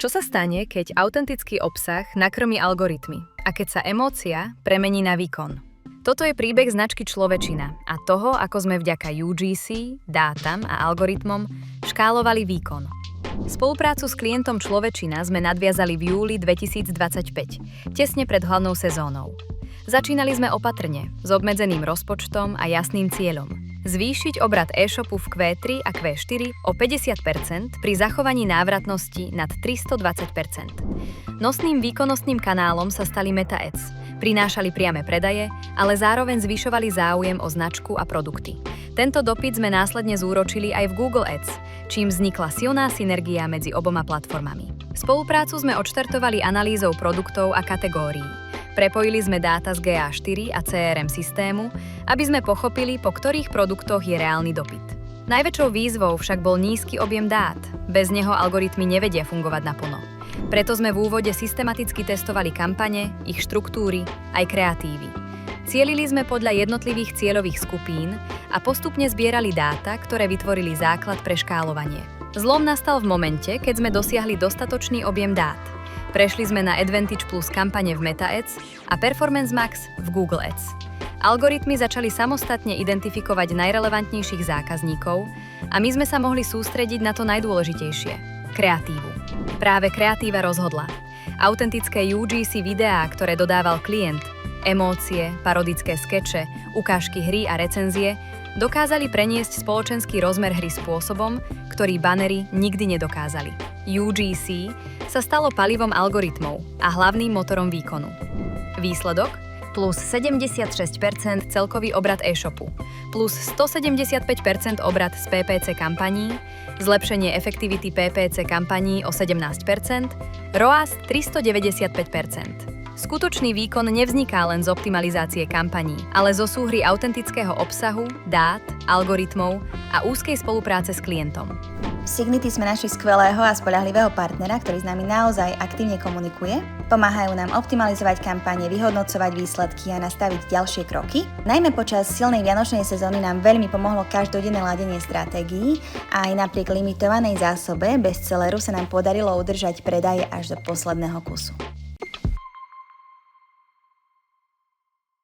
Čo sa stane, keď autentický obsah nakrmí algoritmy a keď sa emócia premení na výkon? Toto je príbeh značky Človečina a toho, ako sme vďaka UGC, dátam a algoritmom škálovali výkon. Spoluprácu s klientom Človečina sme nadviazali v júli 2025, tesne pred hlavnou sezónou. Začínali sme opatrne, s obmedzeným rozpočtom a jasným cieľom. Zvýšiť obrat e-shopu v Q3 a Q4 o 50% pri zachovaní návratnosti nad 320%. Nosným výkonnostným kanálom sa stali Meta Ads. Prinášali priame predaje, ale zároveň zvyšovali záujem o značku a produkty. Tento dopyt sme následne zúročili aj v Google Ads, čím vznikla silná synergia medzi oboma platformami. Spoluprácu sme odštartovali analýzou produktov a kategórií. Prepojili sme dáta z GA4 a CRM systému, aby sme pochopili, po ktorých produktoch je reálny dopyt. Najväčšou výzvou však bol nízky objem dát. Bez neho algoritmy nevedia fungovať naplno. Preto sme v úvode systematicky testovali kampane, ich štruktúry, aj kreatívy. Cielili sme podľa jednotlivých cieľových skupín a postupne zbierali dáta, ktoré vytvorili základ pre škálovanie. Zlom nastal v momente, keď sme dosiahli dostatočný objem dát. Prešli sme na Advantage Plus kampane v Meta Ads a Performance Max v Google Ads. Algoritmy začali samostatne identifikovať najrelevantnejších zákazníkov a my sme sa mohli sústrediť na to najdôležitejšie – kreatívu. Práve kreatíva rozhodla. Autentické UGC videá, ktoré dodával klient, emócie, parodické skeče, ukážky hry a recenzie, dokázali preniesť spoločenský rozmer hry spôsobom, ktorý banery nikdy nedokázali. UGC sa stalo palivom algoritmov a hlavným motorom výkonu. Výsledok? Plus 76% celkový obrat e-shopu, plus 175% obrat z PPC kampaní, zlepšenie efektivity PPC kampaní o 17%, ROAS 395%. Skutočný výkon nevzniká len z optimalizácie kampaní, ale zo súhry autentického obsahu, dát, algoritmov a úzkej spolupráce s klientom. V Signity sme našli skvelého a spoľahlivého partnera, ktorý s nami naozaj aktívne komunikuje. Pomáhajú nám optimalizovať kampane, vyhodnocovať výsledky a nastaviť ďalšie kroky. Najmä počas silnej vianočnej sezóny nám veľmi pomohlo každodenné ladenie stratégií a aj napriek limitovanej zásobe bestselleru sa nám podarilo udržať predaje až do posledného kusu.